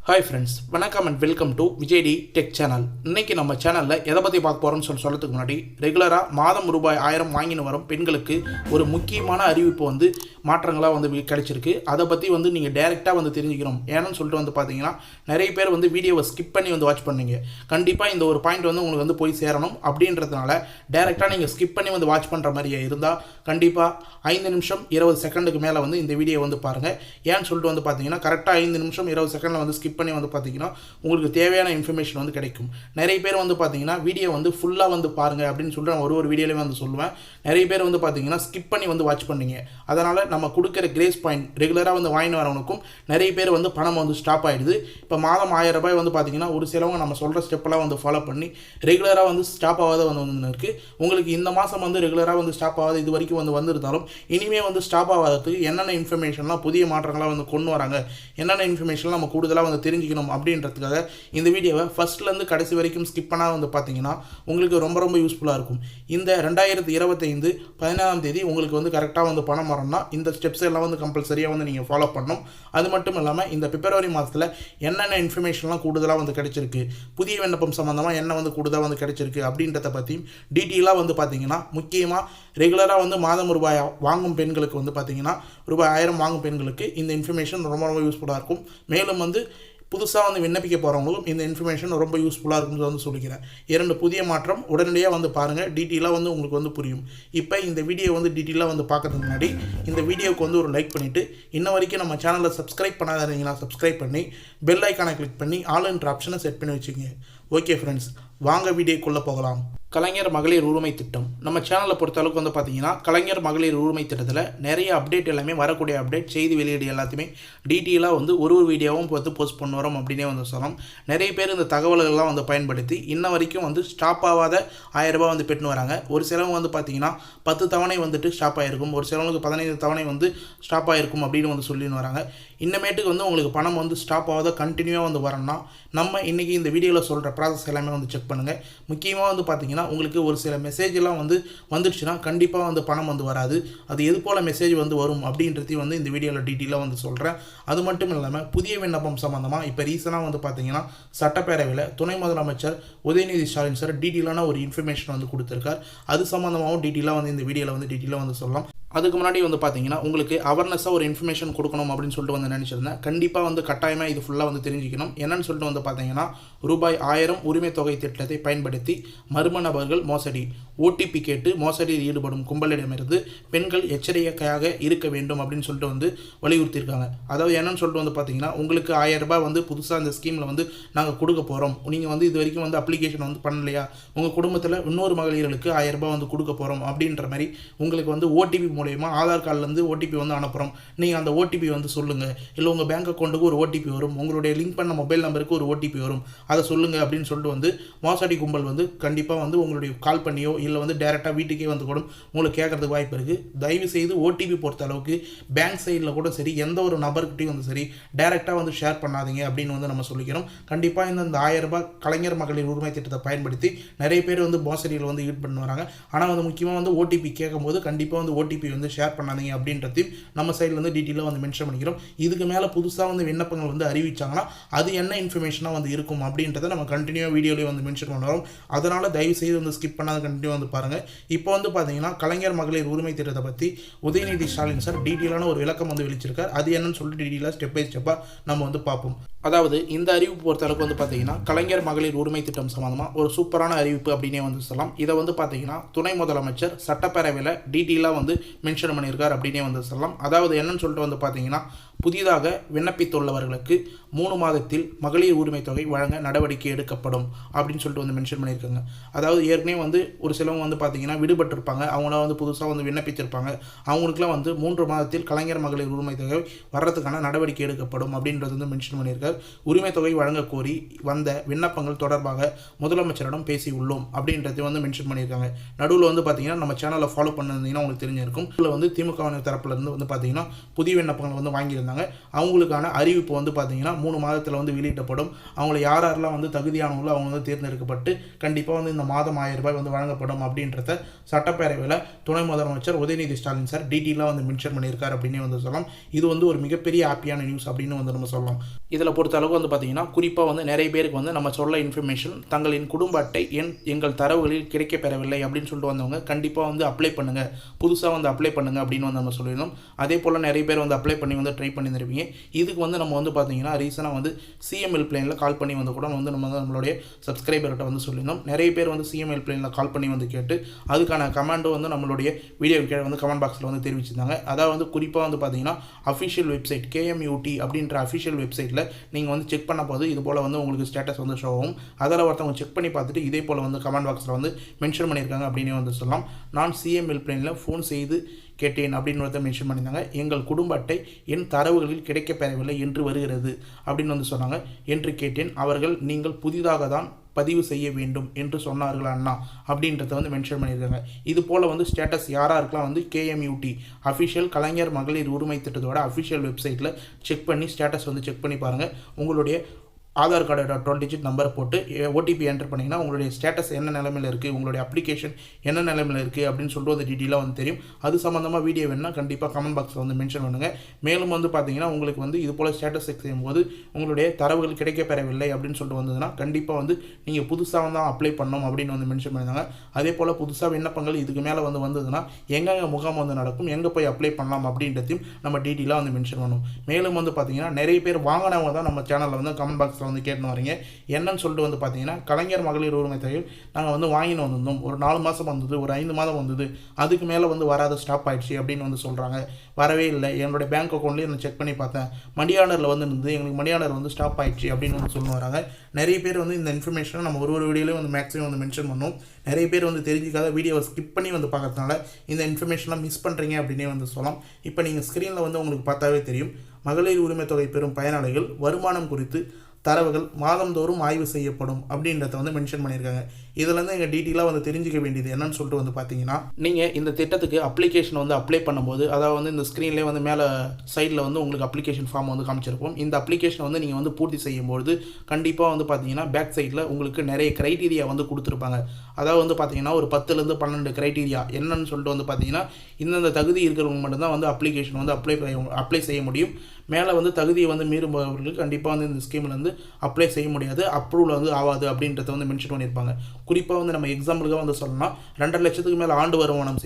Hi friends, வணக்கம் and welcome to Vijay T tech channel. இன்றைக்கி நம்ம சேனலில் எதை பற்றி பார்க்க போகிறோம்னு சொல்கிறதுக்கு முன்னாடி ரெகுலராக மாதம் ரூபாய் 1000 வாங்கின்னு வரும் பெண்களுக்கு ஒரு முக்கியமான அறிவிப்பு மாற்றங்களாக கிடைச்சிருக்கு. அதை பற்றி நீங்கள் டேரெக்டாக தெரிஞ்சுக்கணும். ஏன்னு சொல்லிட்டு பார்த்தீங்கன்னா நிறைய பேர் வீடியோவை ஸ்கிப் பண்ணி வாட்ச் பண்ணீங்க. கண்டிப்பாக இந்த ஒரு பாயிண்ட் உங்களுக்கு போய் சேரணும் அப்படின்றதுனால டேரெக்டாக நீங்கள் ஸ்கிப் பண்ணி வாட்ச் பண்ணுற மாதிரியே இருந்தால் கண்டிப்பாக 5 நிமிஷம் 20 செகண்டுக்கு மேலே இந்த வீடியோ பாருங்கள். ஏன்னு சொல்லிட்டு பார்த்தீங்கன்னா கரெக்டாக 5 நிமிஷம் 20 செகண்டில் ஸ்கிப் பண்ணி பார்த்தீங்கன்னா உங்களுக்கு தேவையான இன்ஃபர்மேஷன் கிடைக்கும். நிறைய பேர் பார்த்தீங்கன்னா வீடியோ ஃபுல்லாக பாருங்க அப்படின்னு சொல்லிட்டு நான் ஒரு வீடியோலையும் சொல்லுவேன். நிறைய பேர் பார்த்தீங்கன்னா ஸ்கிப் பண்ணி வாட்ச் பண்ணீங்க. அதனால் நம்ம கொடுக்குற கிரேஸ் பாயிண்ட் ரெகுலராக வாங்கி வரவனுக்கும் நிறைய பேர் பணம் ஸ்டாப் ஆகிடுது. இப்போ மாதம் 1000 ரூபாய் பார்த்தீங்கன்னா ஒரு சிலவங்க நம்ம சொல்கிற ஸ்டெப்பெல்லாம் ஃபாலோ பண்ணி ரெகுலராக ஸ்டாப் ஆகாத இருக்குது. உங்களுக்கு இந்த மாதம் ரெகுலராக ஸ்டாப் ஆகாத இது வரைக்கும் வந்திருந்தாலும் இனிமேல் ஸ்டாப் ஆகாததுக்கு என்னென்ன இன்ஃபர்மேஷன்லாம் புதிய மாற்றங்களாக கொண்டு வராங்க, என்னென்ன இன்ஃபர்மேஷன்லாம் நம்ம கூடுதலாக தெரிஞ்சுக்கணும் அப்படின்றதுக்காக இந்த வீடியோவை ஃபர்ஸ்ட்லேருந்து கடைசி வரைக்கும் ஸ்கிப் பண்ணால் பார்த்தீங்கன்னா உங்களுக்கு ரொம்ப ரொம்ப யூஸ்ஃபுல்லாக இருக்கும். இந்த 2025 17ஆம் தேதி உங்களுக்கு கரெக்டாக பணம் வரணும்னா இந்த ஸ்டெப்ஸ் எல்லாம் கம்பல்சரியாக நீங்கள் ஃபாலோ பண்ணணும். அது மட்டும் இல்லாமல் இந்த பிப்ரவரி மாதத்தில் என்னென்ன இன்ஃபர்மேஷன்லாம் கூடுதலாக கிடைச்சிருக்கு, புதிய விண்ணப்பம் சம்மந்தமாக என்ன கூடுதலாக கிடைச்சிருக்கு அப்படின்றத பற்றியும் டீட்டெயிலாக பார்த்தீங்கன்னா முக்கியமாக ரெகுலராக மாதம் ரூபாய் வாங்கும் பெண்களுக்கு பார்த்தீங்கன்னா ரூபாய் 1000 வாங்கும் பெண்களுக்கு இந்த இன்ஃபர்மேஷன் ரொம்ப ரொம்ப யூஸ்ஃபுல்லாக இருக்கும். மேலும் புதுசாக விண்ணப்பிக்க போகிறவங்களுக்கும் இந்த இன்ஃபர்மேஷன் ரொம்ப யூஸ்ஃபுல்லாக இருக்கும்னு சொல்லிக்கிறேன். 2 புதிய மாற்றம் உடனடியாக பாருங்கள். டீட்டெயிலாக உங்களுக்கு புரியும். இப்போ இந்த வீடியோ டீட்டெயிலாக பார்க்கறதுக்கு முன்னாடி இந்த வீடியோவுக்கு ஒரு லைக் பண்ணிவிட்டு இன்ன வரைக்கும் நம்ம சேனலை சப்ஸ்கிரைப் பண்ணாதீங்கன்னா சப்ஸ்கிரைப் பண்ணி பெல் ஐக்கானை கிளிக் பண்ணி ஆல் என்ற ஆப்ஷனை செட் பண்ணி வச்சுக்கோங்க. ஓகே ஃப்ரெண்ட்ஸ், வாங்க வீடியோக்குள்ளே போகலாம். கலைஞர் மகளிர் உரிமை திட்டம் நம்ம சேனலை பொறுத்தளவுக்கு பார்த்தீங்கன்னா கலைஞர் மகளிர் உரிமை திட்டத்தில் நிறைய அப்டேட் எல்லாமே வரக்கூடிய அப்டேட் செய்தி வெளியீடு எல்லாத்தையுமே டீட்டெயிலாக ஒரு வீடியோவும் போஸ்ட் பண்ண வரோம் அப்படின்னே சொல்லலாம். நிறைய பேர் இந்த தகவல்கள்லாம் பயன்படுத்தி இன்ன வரைக்கும் ஸ்டாப் ஆகாத 1000 ரூபாய் பெற்றுன்னு வராங்க. ஒரு சிலவங்க பார்த்தீங்கன்னா 10 தவணை ஸ்டாப் ஆகிருக்கும், ஒரு சிலவங்களுக்கு 15 தவணை ஸ்டாப் ஆகிருக்கும் அப்படின்னு சொல்லின்னு வராங்க. இன்னமேட்டுக்கு உங்களுக்கு பணம் ஸ்டாப் ஆகாத கண்டினியூவாக வரணும்னா நம்ம இன்றைக்கி இந்த வீடியோவில் சொல்கிற ப்ராசஸ் எல்லாமே செக் பண்ணுங்கள். முக்கியமாக பார்த்தீங்கன்னா உங்களுக்கு ஒரு சில மெசேஜ் எல்லாம் வந்துடுச்சுன்னா கண்டிப்பாக பணம் வராது. அது எது போல் மெசேஜ் வரும் அப்படின்றதையும் இந்த வீடியோவில் டீட்டெயிலாக சொல்கிறேன். அது மட்டும் இல்லாமல் புதிய விண்ணப்பம் சம்மந்தமாக இப்போ ரீசனாக பார்த்தீங்கன்னா சட்டப்பேரவையில் துணை முதலமைச்சர் உதயநிதி ஸ்டாலின் சார் டீட்டெயிலான ஒரு இன்ஃபர்மேஷன் கொடுத்துருக்கார். அது சம்மந்தமாகவும் டீட்டெயிலாக இந்த வீடியோவில் டீட்டெயிலாக சொல்லலாம். அதுக்கு முன்னாடி பார்த்தீங்கன்னா உங்களுக்கு அவேர்னஸாக ஒரு இன்ஃபர்மேஷன் கொடுக்கணும் அப்படின்னு சொல்லிட்டு நினச்சிருந்தேன். கண்டிப்பாக கட்டாயமாக இது ஃபுல்லாக தெரிஞ்சுக்கணும். என்னன்னு சொல்லிட்டு பார்த்தீங்கன்னா ரூபாய் 1000 உரிமை தொகை திட்டத்தை பயன்படுத்தி மர்ம நபர்கள் மோசடி ஓடிபி கேட்டு மோசடியில் ஈடுபடும் கும்பலிடமிருந்து பெண்கள் எச்சரிக்கையாக இருக்க வேண்டும் அப்படின்னு சொல்லிட்டு வலியுறுத்தியிருக்காங்க. அதாவது என்னன்னு சொல்லிட்டு பார்த்தீங்கன்னா உங்களுக்கு 1000 ரூபாய் புதுசாக இந்த ஸ்கீமில் நாங்கள் கொடுக்க போகிறோம். நீங்கள் இது வரைக்கும் அப்ளிகேஷன் பண்ணலையா, உங்கள் குடும்பத்தில் இன்னொரு மகளிர்களுக்கு 1000 ரூபாய் கொடுக்க போகிறோம் அப்படின்ற மாதிரி உங்களுக்கு ஓடிபி மூலமா ஆதார் கார்டுலேருந்து ஓடிபி அனுப்புகிறோம். நீங்கள் அந்த ஓடிபி சொல்லுங்கள், இல்லை உங்கள் பேங்க் அக்கௌண்ட்டுக்கு ஒரு ஓடிபி வரும், உங்களுடைய லிங்க் பண்ண மொபைல் நம்பருக்கு ஒரு ஓடிபி வரும், அதை சொல்லுங்கள் அப்படின்னு சொல்லிட்டு மோசடி கும்பல் கண்டிப்பாக உங்களுடைய கால் பண்ணியோ இல்லை டேரெக்டாக வீட்டுக்கே கூட உங்களுக்கு கேட்கறதுக்கு வாய்ப்பு இருக்குது. தயவு செய்து ஓடிபி பொறுத்த அளவுக்கு பேங்க் சைடில் கூட சரி எந்த ஒரு நபர்கிட்டையும் சரி டேரெக்டாக ஷேர் பண்ணாதீங்க அப்படின்னு நம்ம சொல்லிக்கிறோம். கண்டிப்பாக இந்த 1000 ரூபாய் கலைஞர் மகளிர் உரிமை திட்டத்தை பயன்படுத்தி நிறைய பேர் மோசடியில் ஈடுபட்டு வராங்க. ஆனால் முக்கியமாக ஓடிபி கேட்கும்போது கண்டிப்பாக ஓடிபி ஷேர் பண்ணாதீங்க அப்படின்றதையும் நம்ம சைடில் டீட்டெயிலாக மென்ஷன் பண்ணிக்கிறோம். இதுக்கு மேலே புதுசாக விண்ணப்பங்கள் அறிவிச்சாங்கன்னா அது என்ன இன்ஃபர்மேஷனாக இருக்கும் அப்படின்றத நம்ம கண்டினியூவாக வீடியோலேயே மென்ஷன் பண்ணுறோம். அதனால் தயவு செய்து ஸ்கிப் பண்ணாத கண்டினியூ பாருங்கள். இப்போ பார்த்தீங்கன்னா கலைஞர் மகளிர் உரிமை திட்டத்தை பற்றி உதயநிதி ஸ்டாலின் சார் டீட்டெயிலான ஒரு விளக்கம் வெளிச்சிருக்கார். அது என்னன்னு சொல்லிட்டு டீட்டெயிலாக ஸ்டெப் பை ஸ்டெப்பாக நம்ம பார்ப்போம். அதாவது இந்த அறிவிப்பு பொறுத்தளவுக்கு பார்த்தீங்கன்னா கலைஞர் மகளிர் உரிமை திட்டம் சம்மந்தமாக ஒரு சூப்பரான அறிவிப்பு அப்படின்னே சொல்லலாம். இதை பார்த்தீங்கன்னா துணை முதலமைச்சர் சட்டப்பேரவையில் டீட்டெயிலாக மென்ஷன் பண்ணியிருக்கார் அப்படின்னே சொல்லலாம். அதாவது என்னன்னு சொல்லிட்டு பார்த்தீங்கன்னா புதிதாக விண்ணப்பித்துள்ளவர்களுக்கு 3 மாதத்தில் மகளிர் உரிமை தொகை வழங்க நடவடிக்கை எடுக்கப்படும் அப்படின்னு சொல்லிட்டு மென்ஷன் பண்ணியிருக்காங்க. அதாவது ஏற்கனவே ஒரு சிலவங்க பார்த்தீங்கன்னா விடுபட்டிருப்பாங்க, அவங்களாம் புதுசாக விண்ணப்பித்திருப்பாங்க. அவங்களுக்குலாம் 3 மாதத்தில் கலைஞர் மகளிர் உரிமை தொகை வர்றதுக்கான நடவடிக்கை எடுக்கப்படும் அப்படின்றது மென்ஷன் பண்ணியிருக்காரு. உரிமை தொகை வழங்க கோரி வந்த விண்ணப்பங்கள் தொடர்பாக முதலமைச்சரிடம் பேசி உள்ளோம் அப்படின்றத மென்ஷன் பண்ணியிருக்காங்க. நடுவில் பார்த்தீங்கன்னா நம்ம சேனலை ஃபாலோ பண்ணிருந்தீங்கன்னா உங்களுக்கு தெரிஞ்சிருக்கும். இதில் திமுக தரப்புல இருந்து பார்த்தீங்கன்னா புதிய விண்ணப்பங்கள் வாங்கியிருக்காங்க. சொல்லியிருந்தாங்க. அவங்களுக்கான அறிவிப்பு வந்து பார்த்தீங்கன்னா 3 மாதத்தில் வந்து வெளியிடப்படும். அவங்கள யாரெல்லாம் வந்து தகுதியானவங்களோ அவங்க வந்து தேர்ந்தெடுக்கப்பட்டு கண்டிப்பாக வந்து இந்த மாதம் 1000 ரூபாய் வந்து வழங்கப்படும் அப்படின்றத சட்டப்பேரவையில் துணை முதலமைச்சர் உதயநிதி ஸ்டாலின் சார் டீட்டெயிலாக வந்து மென்ஷன் பண்ணியிருக்காரு அப்படின்னே வந்து சொல்லலாம். இது வந்து ஒரு மிகப்பெரிய ஹாப்பியான நியூஸ் அப்படின்னு வந்து நம்ம சொல்லலாம். இதில் பொறுத்த அளவுக்கு வந்து பார்த்தீங்கன்னா குறிப்பாக வந்து நிறைய பேருக்கு வந்து நம்ம சொல்ல இன்ஃபர்மேஷன் தங்களின் குடும்ப அட்டை எங்கள் தரவுகளில் கிடைக்கப்பெறவில்லை அப்படின்னு சொல்லிட்டு வந்தவங்க கண்டிப்பாக வந்து அப்ளை பண்ணுங்கள், புதுசாக வந்து அப்ளை பண்ணுங்கள் அப்படின்னு வந்து நம்ம சொல்லியிருந்தோம். அதே போல் நிறைய பேர் வந்து அப்ளை பண்ணி வந்து ட்ரை பண்ணியிருப்பீங்க. இதுக்கு வந்து நம்ம வந்து பார்த்தீங்கன்னா ரீசனாக வந்து சிஎம் ஹெல்ப்லைனில் கால் பண்ணி வந்து கூட வந்து நம்மளுடைய சப்ஸ்கிரைபர்கிட்ட வந்து சொல்லியிருந்தோம். நிறைய பேர் வந்து சிஎம் ஹெல்ப்லைனில் கால் பண்ணி வந்து கேட்டு அதுக்கான கமெண்டும் வந்து நம்மளுடைய வீடியோ கீழே வந்து கமெண்ட் பாக்ஸில் வந்து தெரிவிச்சிருந்தாங்க. அதாவது வந்து குறிப்பாக வந்து பார்த்தீங்கன்னா அஃபிஷியல் வெப்சைட் KMUT அப்படின்ற அஃபிஷியல் வெப்சைட்டில் நீங்கள் வந்து செக் பண்ண போது இது போல் வந்து உங்களுக்கு ஸ்டேட்டஸ் வந்து ஷோ ஆகும். அதில் ஒருத்தவங்க செக் பண்ணி பார்த்துட்டு இதே போல் வந்து கமெண்ட் பாக்ஸில் வந்து மென்ஷன் பண்ணியிருக்காங்க அப்படின்னு வந்து சொல்லலாம். நான் சிஎம் ஹெல்ப்லைனில் ஃபோன் செய்து கேட்டேன் அப்படின்னு ஒருத்தர் மென்ஷன் பண்ணியிருந்தாங்க. எங்கள் குடும்ப அட்டை என் தரவுகளில் கிடைக்கப்பெறவில்லை என்று வருகிறது அப்படின்னு வந்து சொன்னாங்க. என்று கேட்டேன். அவர்கள் நீங்கள் புதிதாக தான் பதிவு செய்ய வேண்டும் என்று சொன்னார்கள் அண்ணா அப்படின்றத வந்து மென்ஷன் பண்ணியிருக்காங்க. இது போல் வந்து ஸ்டேட்டஸ் யாராக இருக்கலாம் வந்து KMUT அஃபிஷியல் கலைஞர் மகளிர் உரிமை திட்டத்தோட அஃபிஷியல் வெப்சைட்டில் செக் பண்ணி ஸ்டேட்டஸ் வந்து செக் பண்ணி பாருங்கள். உங்களுடைய ஆதார் கார்டோட 12 டிஜிட் நம்பரை போட்டு OTP என்டர் பண்ணிங்கன்னா உங்களுடைய ஸ்டேட்டஸ் என்ன நிலைமையில் இருக்குது, உங்களுடைய அப்ளிகேஷன் என்ன நிலைமையில் இருக்குது அப்படின்னு சொல்லிட்டு வந்து டீட்டெயிலாக வந்து தெரியும். அது சம்மந்தமாக வீடியோ வேணுன்னா கண்டிப்பாக கமெண்ட் பாக்ஸில் வந்து மென்ஷன் பண்ணுங்கள். மேலும் வந்து பார்த்தீங்கன்னா உங்களுக்கு வந்து இது போல் ஸ்டேட்டஸ் செக் செய்யும்போது உங்களுடைய தரவுகள் கிடைக்கப்பெறவில்லை அப்படின்னு சொல்லிட்டு வந்ததுன்னா கண்டிப்பாக வந்து நீங்கள் புதுசாக தான் அப்ளை பண்ணணும் அப்படின்னு வந்து மென்ஷன் பண்ணியிருந்தாங்க. அதே போல் புதுசாக விண்ணப்பங்கள் இதுக்கு மேலே வந்து வந்ததுன்னா எங்கெங்கே முகாம் வந்து நடக்கும், எங்கே போய் அப்ளை பண்ணலாம் அப்படின்றதையும் நம்ம டீட்டெயிலாக வந்து மென்ஷன் பண்ணணும். மேலும் வந்து பார்த்தீங்கன்னா நிறைய பேர் வாங்கினவங்க தான் நம்ம சேனலில் வந்து கமெண்ட் பாக்ஸில் வந்து கேட்டு வரீங்க. என்னன்னு சொல்லிட்டு வந்து பார்த்தீங்கன்னா கலைஞர் மகளிர் உரிமை தொகையில் நாங்கள் வந்து வாங்கின்னு வந்திருந்தோம். ஒரு 4 மாதம் வந்தது, ஒரு 5 மாதம் வந்தது, அதுக்கு மேலே வந்து வராத ஸ்டாப் ஆயிடுச்சு அப்படின்னு வந்து சொல்கிறாங்க. வரவே இல்லை, என்னோடய பேங்க் அக்கௌண்ட்லேயே நான் செக் பண்ணி பார்த்தேன், மணி ஆர்டரில் வந்து இருந்தது, எங்களுக்கு மணி ஆர்டர் வந்து ஸ்டாப் ஆயிடுச்சு அப்படின்னு வந்து சொல்ல வராங்க. நிறைய பேர் வந்து இந்த இன்ஃபர்மேஷனை நம்ம ஒரு வீடியோலையும் வந்து மேக்ஸிமம் வந்து மென்ஷன் பண்ணோம். நிறைய பேர் வந்து தெரிஞ்சிக்காத வீடியோவை ஸ்கிப் பண்ணி வந்து பார்க்கறதுனால இந்த இன்ஃபர்மேஷன்லாம் மிஸ் பண்ணுறீங்க அப்படின்னே வந்து சொல்லலாம். இப்போ நீங்கள் ஸ்க்ரீனில் வந்து உங்களுக்கு பார்த்தாவே தெரியும். மகளிர் உரிமை தொகை பெறும் பயனாளிகள் வருமானம் குறித்து தரவுகள் மாதந்தோறும் ஆய்வு செய்யப்படும் அப்படின்றத வந்து மென்ஷன் பண்ணியிருக்காங்க. இதுலேருந்து எங்கள் டீட்டெயிலாக வந்து தெரிஞ்சிக்க வேண்டியது என்னன்னு சொல்லிட்டு வந்து பார்த்தீங்கன்னா நீங்கள் இந்த திட்டத்துக்கு அப்ளிகேஷன் வந்து அப்ளை பண்ணும்போது அதாவது வந்து இந்த ஸ்க்ரீன்லேயே வந்து மேலே சைடில் வந்து உங்களுக்கு அப்ளிகேஷன் ஃபார்ம் வந்து காமிச்சிருப்போம். இந்த அப்ளிகேஷன் வந்து நீங்கள் வந்து பூர்த்தி செய்யும்போது கண்டிப்பாக வந்து பார்த்தீங்கன்னா பேக் சைடில் உங்களுக்கு நிறைய க்ரைட்டீரியா வந்து கொடுத்துருப்பாங்க. அதாவது வந்து பார்த்தீங்கன்னா ஒரு 10லேருந்து 12 க்ரைட்டீரியா என்னன்னு சொல்லிட்டு வந்து பார்த்தீங்கன்னா இந்தந்த தகுதி இருக்கிறவங்க மட்டும்தான் வந்து அப்ளிகேஷன் வந்து அப்ளை செய்ய முடியும். மேலே வந்து தகுதியை வந்து மீறுபவர்களுக்கு கண்டிப்பாக வந்து இந்த ஸ்கீமில் வந்து அப்ளை செய்ய முடியாது, அப்ரூவல் வந்து ஆகாது அப்படின்றத வந்து மென்ஷன் பண்ணியிருப்பாங்க. குறிப்பாக வந்து நம்ம எக்ஸாம்பிளுக்காக வந்து சொல்லணும்னா 2.5 லட்சத்துக்கு மேலே ஆண்டு வருமானம்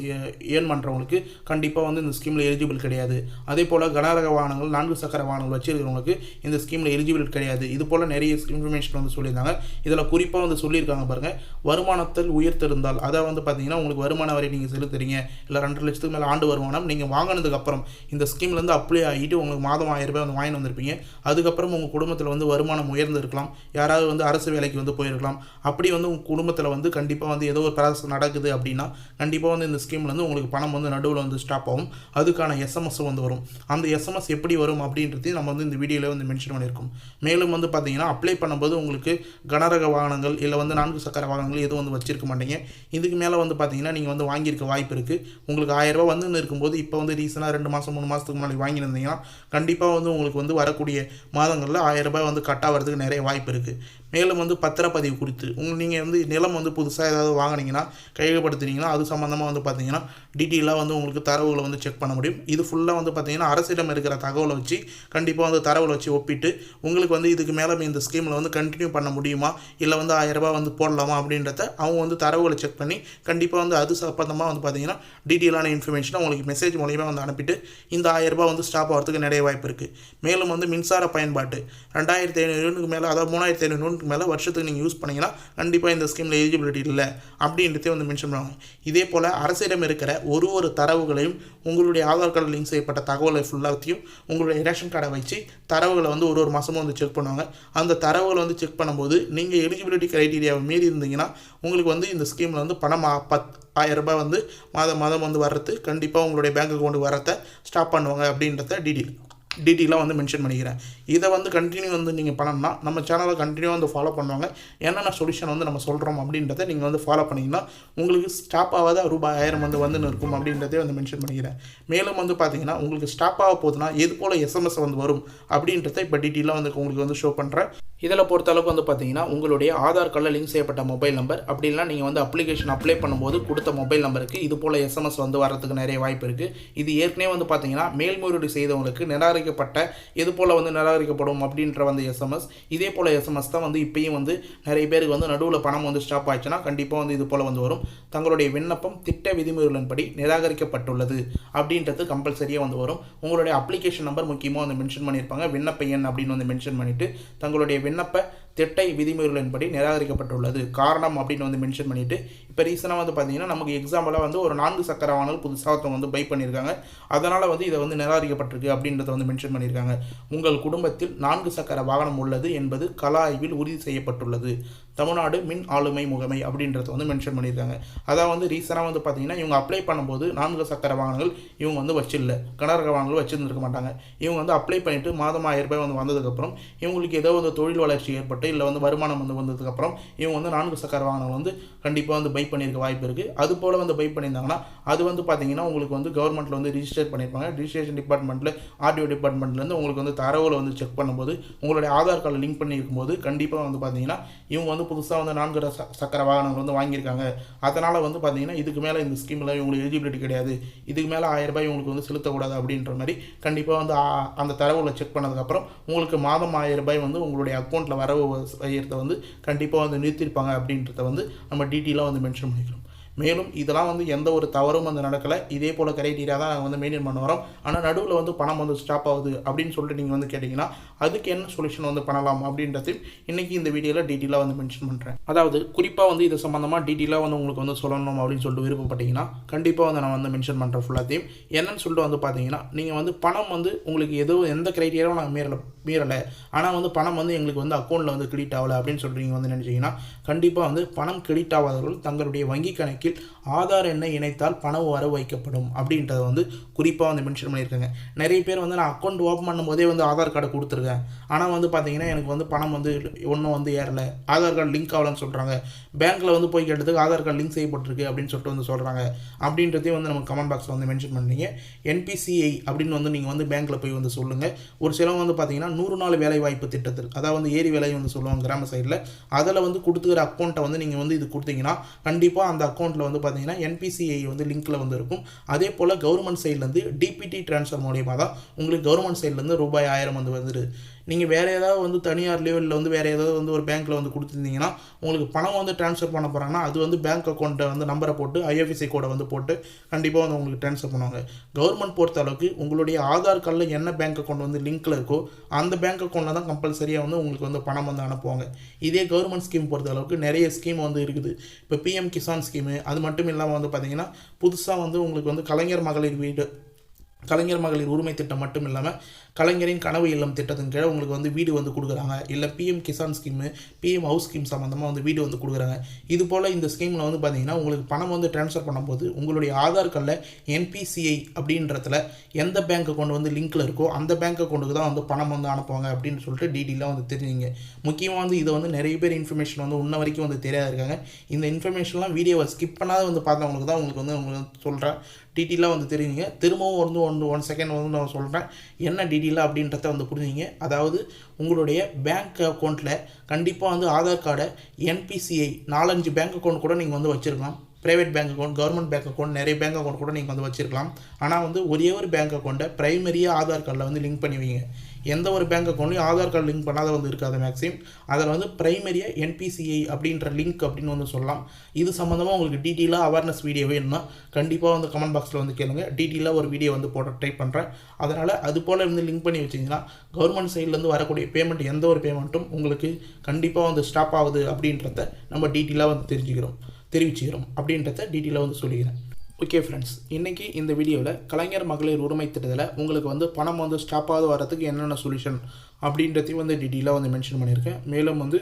ஏர்ன் பண்ணுறவங்களுக்கு கண்டிப்பாக வந்து இந்த ஸ்கீமில் எலிஜிபிள் கிடையாது. அதே போல் கனரக வாகனங்கள் 4 சக்கர வாகனங்கள் வச்சிருக்கிறவங்களுக்கு இந்த ஸ்கீமில் எலிஜிபிள் கிடையாது. இது போல் நிறைய இன்ஃபர்மேஷன் வந்து சொல்லியிருந்தாங்க. இதில் குறிப்பாக வந்து சொல்லியிருக்காங்க பாருங்கள், வருமானத்தில் உயர்த்திருந்தால் அதாவது வந்து பார்த்தீங்கன்னா உங்களுக்கு வருமான வரி நீங்கள் செலுத்துறீங்க இல்லை 2.5 லட்சத்துக்கு மேலே ஆண்டு வருமானம் நீங்கள் வாங்கினதுக்கப்புறம் இந்த ஸ்கீம்லேருந்து அப்ளை ஆகிட்டு உங்களுக்கு மாதம் 1000 ரூபாய் வந்து வாங்கிட்டு வந்திருப்பீங்க. அதுக்கப்புறம் உங்கள் குடும்பத்தில் வந்து வருமானம் உயர்ந்து இருக்கலாம், யாராவது வந்து அரசு வேலைக்கு வந்து போயிருக்கலாம். அப்படி வந்து உங்கள் குடும்பத்தில் வந்து கண்டிப்பாக வந்து ஏதோ ஒரு ப்ராசஸ் நடக்குது அப்படின்னா கண்டிப்பாக வந்து இந்த ஸ்கீமில் வந்து உங்களுக்கு பணம் வந்து நடுவில் வந்து ஸ்டாப் ஆகும். அதுக்கான SMS வந்து வரும். அந்த SMS எப்படி வரும் அப்படின்றதையும் நம்ம வந்து இந்த வீடியோவில் வந்து மென்ஷன் பண்ணியிருக்கோம். மேலும் வந்து பார்த்தீங்கன்னா அப்ளை பண்ணும்போது உங்களுக்கு கனரக வாகனங்கள் இல்லை வந்து 4 சக்கர வாகனங்கள் எதுவும் வந்து வச்சிருக்க மாட்டீங்க. இதுக்கு மேலே வந்து பார்த்தீங்கன்னா நீங்கள் வந்து வாங்கியிருக்க வாய்ப்பு இருக்குது. உங்களுக்கு 1000 ரூபாய் வந்து இருக்கும்போது இப்போ வந்து ரீசனாக 2 மாதம் 3 மாதத்துக்கு முன்னாடி வாங்கியிருந்தீங்கன்னா கண்டிப்பாக வந்து உங்களுக்கு வந்து வரக்கூடிய மாதங்களில் 1000 ரூபாய் வந்து கட் ஆகிறதுக்கு நிறைய வாய்ப்பு இருக்குது. மேலும் வந்து பத்திரப்பதிவு குறித்து நீங்கள் வந்து நிலம் வந்து புதுசாக ஏதாவது வாங்கினீங்கன்னா கையகப்படுத்தினீங்கன்னா அது சம்மந்தமாக வந்து பார்த்தீங்கன்னா டீட்டெயிலாக வந்து உங்களுக்கு தரவுகளை வந்து செக் பண்ண முடியும். இது ஃபுல்லாக வந்து பார்த்தீங்கன்னா அரசிடம் இருக்கிற தகவலை வச்சு கண்டிப்பாக வந்து தரவுகளை வச்சு ஒப்பிட்டு உங்களுக்கு வந்து இதுக்கு மேலே இந்த ஸ்கீமில் வந்து கண்டினியூ பண்ண முடியுமா இல்லை வந்து 1000 ரூபாய் வந்து போடலாமா அப்படின்றத அவங்க வந்து தரவுகளை செக் பண்ணி கண்டிப்பாக வந்து அது சம்பந்தமாக வந்து பார்த்தீங்கன்னா டீட்டெயிலான இன்ஃபர்மேஷனை உங்களுக்கு மெசேஜ் மூலியமாக வந்து அனுப்பிட்டு இந்த 1000 ரூபாய் வந்து ஸ்டாப் ஆகிறதுக்கு நிறைய வாய்ப்பு இருக்குது. மேலும் வந்து மின்சார பயன்பாட்டு 2500 யூனிட்டுக்கு மேலே அதாவது 3500 யூனிட்டுக்கு மேலே வருஷத்துக்கு நீங்கள் யூஸ் பண்ணிங்கன்னா கண்டிப்பாக இந்த ஸ்கீமில் எலிஜிபிலிட்டி இல்லை அப்படின்றதே வந்து மென்ஷன் பண்ணுவாங்க. இதே போல் அரசிடம் இருக்கிற ஒரு தரவுகளையும் உங்களுடைய ஆதார் கார்டு லிங்க் செய்யப்பட்ட தகவலை ஃபுல்லாத்தையும் உங்களுடைய ரேஷன் கார்டை வச்சு தரவுகளை வந்து ஒரு மாதமும் வந்து செக் பண்ணுவாங்க. அந்த தரவுகளை வந்து செக் பண்ணும்போது நீங்கள் எலிஜிபிலிட்டி க்ரைட்டீரியாவை மீறி இருந்தீங்கன்னா உங்களுக்கு வந்து இந்த ஸ்கீமில் வந்து பணம் 1000 ரூபாய் வந்து மாதம் வந்து வர்றது கண்டிப்பாக உங்களுடைய பேங்க் அக்கௌண்ட்டுக்கு வரத்தை ஸ்டாப் பண்ணுவாங்க அப்படின்றத டீட்டெயில். டீட்டெயிலாக வந்து மென்ஷன் பண்ணிக்கிறேன். இதை வந்து கண்டினியூ வந்து நீங்கள் பண்ணணும்னா நம்ம சேனலை கண்டினியூ வந்து ஃபாலோ பண்ணுவாங்க. என்னென்ன சொல்யூஷன் வந்து நம்ம சொல்கிறோம் அப்படின்றத நீங்கள் வந்து ஃபாலோ பண்ணிங்கன்னா உங்களுக்கு ஸ்டாப் ஆகாத ரூபாய் 1000 வந்துன்னு இருக்கும் அப்படின்றதே வந்து மென்ஷன் பண்ணிக்கிறேன். மேலும் வந்து பார்த்தீங்கன்னா உங்களுக்கு ஸ்டாப் ஆக போகுதுன்னா எது போல் எஸ்எம்எஸ் வந்து வரும் அப்படின்றத இப்போ டீட்டெயிலாக வந்து உங்களுக்கு வந்து ஷோ பண்ணுறேன். இதில் பொறுத்தளவுக்கு வந்து பார்த்தீங்கன்னா உங்களுடைய ஆதார் கார்டில் லிங்க் செய்யப்பட்ட மொபைல் நம்பர் அப்படி இல்லைனா நீங்கள் வந்து அப்ளிகேஷன் அப்ளை பண்ணும்போது கொடுத்த மொபைல் நம்பருக்கு இது போல் எஸ்எம்எஸ் வந்து வரதுக்கு நிறைய வாய்ப்பு இருக்குது. இது ஏற்கனவே வந்து பார்த்தீங்கன்னா மேல்முறையீடு செய்தவங்களுக்கு நிராகரிக்கப்பட்ட இது போல் வந்து நிராகரிக்கப்படும் அப்படின்ற வந்து எஸ்எம்எஸ். இதே போல் எஸ்எம்எஸ் தான் வந்து இப்பயும் வந்து நிறைய பேருக்கு வந்து நடுவில் பணம் வந்து ஸ்டாப் ஆயிடுச்சுன்னா கண்டிப்பாக வந்து இது போல் வந்து வரும். தங்களுடைய விண்ணப்பம் திட்ட விதிமுறைகளின்படி நிராகரிக்கப்பட்டுள்ளது அப்படின்றது கம்பல்சரியாக வந்து வரும். உங்களுடைய அப்ளிகேஷன் நம்பர் முக்கியமாக வந்து மென்ஷன் பண்ணியிருப்பாங்க. விண்ணப்ப எண் அப்படின்னு வந்து மென்ஷன் பண்ணிவிட்டு தங்களுடைய விண்ணப்ப திட்டை விதிமுறைகளின்படி நிராகரிக்கப்பட்டுள்ளது காரணம் அப்படின்னு வந்து மென்ஷன் பண்ணிவிட்டு இப்போ ரீசனாக வந்து பார்த்தீங்கன்னா நமக்கு எக்ஸாம்பிளாக வந்து ஒரு 4 சக்கர வாகனம் புதுசாக ஒருத்தவங்க வந்து பை பண்ணியிருக்காங்க. அதனால் வந்து இதை வந்து நிராகரிக்கப்பட்டிருக்கு அப்படின்றத வந்து மென்ஷன் பண்ணியிருக்காங்க. உங்கள் குடும்பத்தில் 4 சக்கர வாகனம் உள்ளது என்பது கள ஆய்வில் உறுதி செய்யப்பட்டுள்ளது. தமிழ்நாடு மின் ஆளுமை முகமை அப்படின்றத வந்து மென்ஷன் பண்ணியிருக்காங்க. அதான் வந்து ரீசனாக வந்து பார்த்தீங்கன்னா இவங்க அப்ளை பண்ணும்போது 4 சக்கர வாகனங்கள் இவங்க வந்து வச்சிடல, கனரக வாகனங்கள் வச்சுருந்துருக்க மாட்டாங்க. இவங்க வந்து அப்ளை பண்ணிவிட்டு மாதம் 1000 ரூபாய் வந்து வந்ததுக்கப்புறம் இவங்களுக்கு ஏதோ வந்து தொழில் வளர்ச்சி ஏற்பட்டு இல்லை வந்து வருமானம் வந்து வந்ததுக்கப்புறம் இவங்க வந்து 4 சக்கர வாகனங்கள் வந்து கண்டிப்பாக வந்து பை பண்ணியிருக்க வாய்ப்பு இருக்குது. அது போல் வந்து பை பண்ணியிருந்தாங்கன்னா அது வந்து பார்த்தீங்கன்னா உங்களுக்கு வந்து கவர்மெண்ட்டில் வந்து ரிஜிஸ்டர் பண்ணியிருப்பாங்க. ரிஜிஸ்ட்ரேஷன் டிபார்ட்மெண்ட்டில் ஆர்டிஓ டிபார்ட்மெண்ட்லேருந்து உங்களுக்கு வந்து தரவில் வந்து செக் பண்ணும்போது உங்களுடைய ஆதார் கார்டு லிங்க் பண்ணியிருக்கும்போது கண்டிப்பாக வந்து பார்த்தீங்கன்னா இவங்க வந்து புதுசாக வந்து 4 சக்கர வாகனங்கள் வந்து வாங்கியிருக்காங்க. அதனால் வந்து பார்த்தீங்கன்னா இதுக்கு மேலே இந்த ஸ்கீமில் இவங்களுக்கு எலிஜிபிலிட்டி கிடையாது, இதுக்கு மேலே 1000 ரூபாய் இவங்களுக்கு வந்து செலுத்தக்கூடாது அப்படின்ற மாதிரி கண்டிப்பாக வந்து அந்த தரவில் செக் பண்ணதுக்கப்புறம் உங்களுக்கு மாதம் 1000 ரூபாய் வந்து உங்களுடைய அக்கௌண்ட்டில் வரவு செய்யறதை வந்து கண்டிப்பாக வந்து நிறுத்திருப்பாங்க அப்படின்றத வந்து நம்ம டீட்டெயிலாக வந்து மென்ஷன் பண்ணிக்கிறோம். மேலும் இதெல்லாம் வந்து எந்த ஒரு தவறும் வந்து நடக்கலை. இதே போல் கிரைட்டீரியா தான் நாங்கள் வந்து மெயின்டைன் பண்ண வரோம். ஆனால் நடுவில் வந்து பணம் வந்து ஸ்டாப் ஆகுது அப்படின்னு சொல்லிட்டு நீங்கள் வந்து கேட்டிங்கன்னா அதுக்கு என்ன சொல்யூஷன் வந்து பண்ணலாம் அப்படின்றது இன்றைக்கி இந்த வீடியோவில் டீட்டெயிலாக வந்து மென்ஷன் பண்ணுறேன். அதாவது குறிப்பாக வந்து இது சம்மந்தமாக டீட்டெயிலாக வந்து உங்களுக்கு வந்து சொல்லணும் அப்படின்னு சொல்லிட்டு விருப்பப்பட்டீங்கன்னா கண்டிப்பாக வந்து நான் வந்து மென்ஷன் பண்ணுறேன் ஃபுல்லாத்தையும். என்னன்னு சொல்லிட்டு வந்து பார்த்தீங்கன்னா நீங்கள் வந்து பணம் வந்து உங்களுக்கு எந்த கிரைட்டீரியாவும் நாங்கள் மீறலை, ஆனால் வந்து பணம் வந்து எங்களுக்கு வந்து அக்கௌண்ட்டில் வந்து கிரெடிட் ஆகலை அப்படின்னு சொல்கிறீங்க வந்து நினச்சிங்கன்னா கண்டிப்பாக வந்து பணம் கிரெடிட் ஆகாதவர்கள் தங்களுடைய வங்கி கணக்கில் ஆதார் எண்ணை இணைத்தால் பணம் வரவு வைக்கப்படும் அப்படின்றத வந்து குறிப்பாக வந்து மென்ஷன் பண்ணியிருக்காங்க. நிறைய பேர் வந்து நான் அக்கௌண்ட் ஓப்பன் பண்ணும்போதே வந்து ஆதார் கார்டை கொடுத்துருக்கேன், ஆனால் வந்து பார்த்தீங்கன்னா எனக்கு வந்து பணம் வந்து ஒன்றும் வந்து ஏறலை, ஆதார் கார்டு லிங்க் ஆகலன்னு சொல்கிறாங்க. பேங்க்கில் வந்து போய் கேட்டதுக்கு ஆதார் கார்டு லிங்க் செய்யப்பட்டிருக்கு அப்படின்னு சொல்லிட்டு வந்து சொல்கிறாங்க. அப்படின்றதையும் வந்து நம்ம கமெண்ட் பாக்ஸில் வந்து மென்ஷன் பண்ணீங்க. என்பிசிஐ அப்படின்னு வந்து நீங்கள் வந்து பேங்க்கில் போய் வந்து சொல்லுங்கள். ஒரு சிலவங்க வந்து பார்த்தீங்கன்னா 100 நாள் வேலை வாய்ப்பு திட்டத்தில் அதாவது ஏரி வேலை வந்து சொல்லுவாங்க கிராம சைடில், அதில் வந்து கொடுத்துக்கிற அக்கௌண்ட்டை வந்து நீங்கள் வந்து இது கொடுத்தீங்கன்னா கண்டிப்பாக அந்த அக்கௌண்ட்டில் வந்து பார்த்தீங்கன்னா என்பிசிஐ வந்து லிங்க்கில் வந்து இருக்கும். அதே போல் கவர்மெண்ட் சைட்லேருந்து டிபிடி ட்ரான்ஸ்ஃபர் மூலியமாக தான் உங்களுக்கு கவர்மெண்ட் சைட்லேருந்து ரூபாய் 1000 வந்து வந்துடுது. நீங்கள் வேறு ஏதாவது வந்து தனியார் லெவலில் வந்து வேறு ஏதாவது வந்து ஒரு பேங்க்கில் வந்து கொடுத்துருந்தீங்கன்னா உங்களுக்கு பணம் வந்து ட்ரான்ஸ்ஃபர் பண்ண போகிறாங்கன்னா அது வந்து பேங்க் அக்கௌண்ட்டை வந்து நம்பரை போட்டு ஐஎஃப்எஸ்சி கோடை வந்து போட்டு கண்டிப்பாக வந்து உங்களுக்கு ட்ரான்ஸ்ஃபர் பண்ணுவாங்க. கவர்மெண்ட் பொறுத்த அளவுக்கு உங்களுடைய ஆதார் கார்டில் என்ன பேங்க் அக்கௌண்ட் வந்து லிங்க்கில் இருக்கோ அந்த பேங்க் அக்கௌண்ட்டில் தான் கம்பல்சரியாக வந்து உங்களுக்கு வந்து பணம் வந்து அனுப்புவாங்க. இதே கவர்மெண்ட் ஸ்கீம் பொறுத்த அளவுக்கு நிறைய ஸ்கீம் வந்து இருக்குது. இப்போ பிஎம் கிசான் ஸ்கீமு அது மட்டும் இல்லாமல் வந்து பார்த்திங்கன்னா புதுசாக வந்து உங்களுக்கு வந்து கலைஞர் மகளிர் உரிமை திட்டம் மட்டும் இல்லாமல் கலைஞரின் கனவு இல்லம் திட்டத்தின் கீழே உங்களுக்கு வந்து வீடு வந்து கொடுக்குறாங்க. இல்லை PM Kisan scheme PM house scheme சம்மந்தமாக வந்து வீடு வந்து கொடுக்குறாங்க. இது போல் இந்த ஸ்கீமில் வந்து பார்த்திங்கன்னா உங்களுக்கு பணம் வந்து ட்ரான்ஸ்ஃபர் பண்ணும்போது உங்களுடைய ஆதார் கார்டில் என்பிசிஐ அப்படின்றதுல எந்த பேங்க் அக்கௌண்ட் வந்து லிங்க்கில் இருக்கோ அந்த பேங்க் அக்கௌண்ட்டுக்கு தான் வந்து பணம் வந்து அனுப்புவாங்க அப்படின்னு சொல்லிட்டு டீட்டெயிலாக வந்து தெரிஞ்சுங்க. முக்கியமாக வந்து இதை வந்து நிறைய பேர் இன்ஃபர்மேஷன் வந்து இன்ன வரைக்கும் வந்து தெரியாது இருக்காங்க. இந்த இன்ஃபர்மேஷன்லாம் வீடியோவை ஸ்கிப் பண்ணாத வந்து பார்த்தவங்களுக்கு தான் உங்களுக்கு சொல்கிறேன் டீட்டெயிலாக வந்து தெரியுங்க. திரும்பவும் வந்து 1 செகண்ட் வந்து நான் சொல்கிறேன் என்ன டீட்டெயிலாக அப்படின்றத வந்து புரிஞ்சுங்க. அதாவது உங்களுடைய பேங்க் அக்கௌண்ட்டில் கண்டிப்பாக வந்து ஆதார் கார்டை என்பிசிஐ 4-5 பேங்க் அக்கௌண்ட் கூட நீங்கள் வந்து வச்சுருக்கலாம். Private bank account, government bank account, நிறைய பேங்க் அக்கௌண்ட் கூட நீங்கள் வந்து வச்சுருக்கலாம். ஆனால் வந்து ஒரே ஒரு பேங்க் அக்கௌண்ட்டை ப்ரைமரியாக ஆதார் கார்டில் வந்து லிங்க் பண்ணி வைங்க. எந்த ஒரு பேங்க் அக்கௌண்ட்லையும் ஆதார் கார்டு லிங்க் பண்ணாத வந்து இருக்காது மேக்ஸிமம். அதில் வந்து ப்ரைமரியாக என்பிசிஐ அப்படின்ற லிங்க் அப்படின்னு வந்து சொல்லலாம். இது சம்மந்தமாக உங்களுக்கு டீட்டெயிலாக அவேர்னஸ் வீடியோ வேணும்னா கண்டிப்பாக வந்து கமெண்ட் பாக்ஸில் வந்து கேளுங்க. டீட்டெயிலாக ஒரு வீடியோ வந்து போட ட்ரை பண்ணுறேன். அதனால் அது போல் வந்து லிங்க் பண்ணி வச்சிங்கன்னா கவர்மெண்ட் சைட்லேருந்து வரக்கூடிய பேமெண்ட் எந்த ஒரு பேமெண்ட்டும் உங்களுக்கு கண்டிப்பாக வந்து ஸ்டாப் ஆகுது அப்படின்றத நம்ம டீட்டெயிலாக வந்து தெரிவிச்சுக்கிறோம் அப்படின்றத டீட்டெயிலாக வந்து சொல்லிக்கிறேன். ஓகே ஃப்ரெண்ட்ஸ், இன்றைக்கி இந்த வீடியோவில் கலைஞர் மகளிர் உரிமை திட்டத்தில் உங்களுக்கு வந்து பணம் வந்து ஸ்டாப் ஆகாத வரதுக்கு என்னென்ன சொல்யூஷன் அப்படின்றதையும் வந்து டீட்டெயிலாக வந்து மென்ஷன் பண்ணியிருக்கேன். மேலும் வந்து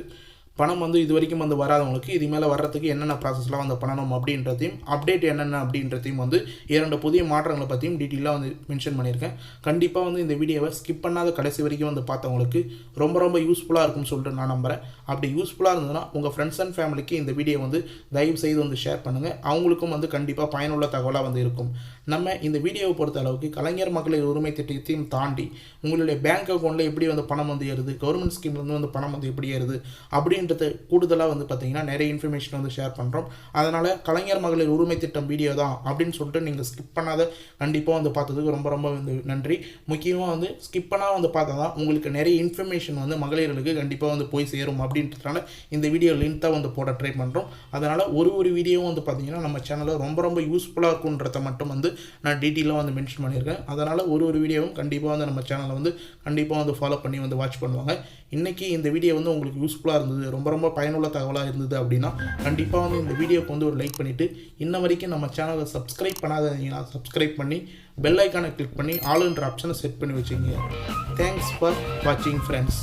பணம் வந்து இது வரைக்கும் வந்து வராதவங்களுக்கு இது மேலே வர்றதுக்கு என்னென்ன ப்ராசஸ்லாம் வந்து பண்ணணும் அப்படின்றதையும் அப்டேட் என்னென்ன அப்படின்றதையும் வந்து 2 புதிய மாற்றங்களை பற்றியும் டீட்டெயிலாக வந்து மென்ஷன் பண்ணியிருக்கேன். கண்டிப்பாக வந்து இந்த வீடியோவை ஸ்கிப் பண்ணாத கடைசி வரைக்கும் வந்து பார்த்தவங்களுக்கு ரொம்ப யூஸ்ஃபுல்லாக இருக்கும்னு சொல்லிட்டு நான் நம்புகிறேன். அப்படி யூஸ்ஃபுல்லாக இருந்ததுன்னா உங்கள் ஃப்ரெண்ட்ஸ் அண்ட் ஃபேமிலிக்கு இந்த வீடியோ வந்து தயவு செய்து வந்து ஷேர் பண்ணுங்கள். அவங்களுக்கும் வந்து கண்டிப்பாக பயனுள்ள தகவலாக வந்து இருக்கும். நம்ம இந்த வீடியோவை பொறுத்த அளவுக்கு கலைஞர் மகளிர் உரிமை திட்டத்தையும் தாண்டி உங்களுடைய பேங்க் அக்கௌண்ட்டில் எப்படி வந்து பணம் வந்து ஏறுது, கவர்மெண்ட் ஸ்கீம்லேருந்து வந்து பணம் வந்து எப்படி ஏறுது அப்படின்றது கூடுதலாக வந்து பார்த்திங்கன்னா நிறைய இன்ஃபர்மேஷன் வந்து ஷேர் பண்ணுறோம். அதனால் கலைஞர் மகளிர் உரிமை திட்டம் வீடியோ தான் அப்படின்னு சொல்லிட்டு நீங்கள் ஸ்கிப் பண்ணாத கண்டிப்பாக வந்து பார்த்ததுக்கு ரொம்ப வந்து நன்றி. முக்கியமாக வந்து ஸ்கிப் பண்ணால் வந்து பார்த்தா தான் உங்களுக்கு நிறைய இன்ஃபர்மேஷன் வந்து மகளிர்களுக்கு கண்டிப்பாக வந்து போய் சேரும் அப்படின்றதுனால இந்த வீடியோ லிங்க் தான் வந்து போட ட்ரை பண்ணுறோம். அதனால் ஒரு வீடியோவும் வந்து பார்த்திங்கன்னா நம்ம சேனலில் ரொம்ப யூஸ்ஃபுல்லாக இருக்குன்றத மட்டும் வந்து நான் டீட்டெயிலாக வந்து மென்ஷன் பண்ணியிருக்கேன். அதனால் ஒரு வீடியோவும் கண்டிப்பாக வந்து நம்ம சேனலை வந்து கண்டிப்பாக வந்து ஃபாலோ பண்ணி வந்து வாட்ச் பண்ணுவாங்க. இன்றைக்கி இந்த வீடியோ வந்து உங்களுக்கு யூஸ்ஃபுல்லாக இருந்தது, ரொம்ப பயனுள்ள தகவலாக இருந்தது அப்படின்னா கண்டிப்பாக வந்து இந்த வீடியோக்கு வந்து ஒரு லைக் பண்ணிவிட்டு இன்ன வரைக்கும் நம்ம சேனலை சப்ஸ்கிரைப் பண்ணாதீங்கன்னா சப்ஸ்கிரைப் பண்ணி பெல் ஐக்கானை கிளிக் பண்ணி ஆல்ன்ற ஆப்ஷனை செட் பண்ணி வச்சுங்க. தேங்க்ஸ் ஃபார் வாட்சிங் ஃப்ரெண்ட்ஸ்.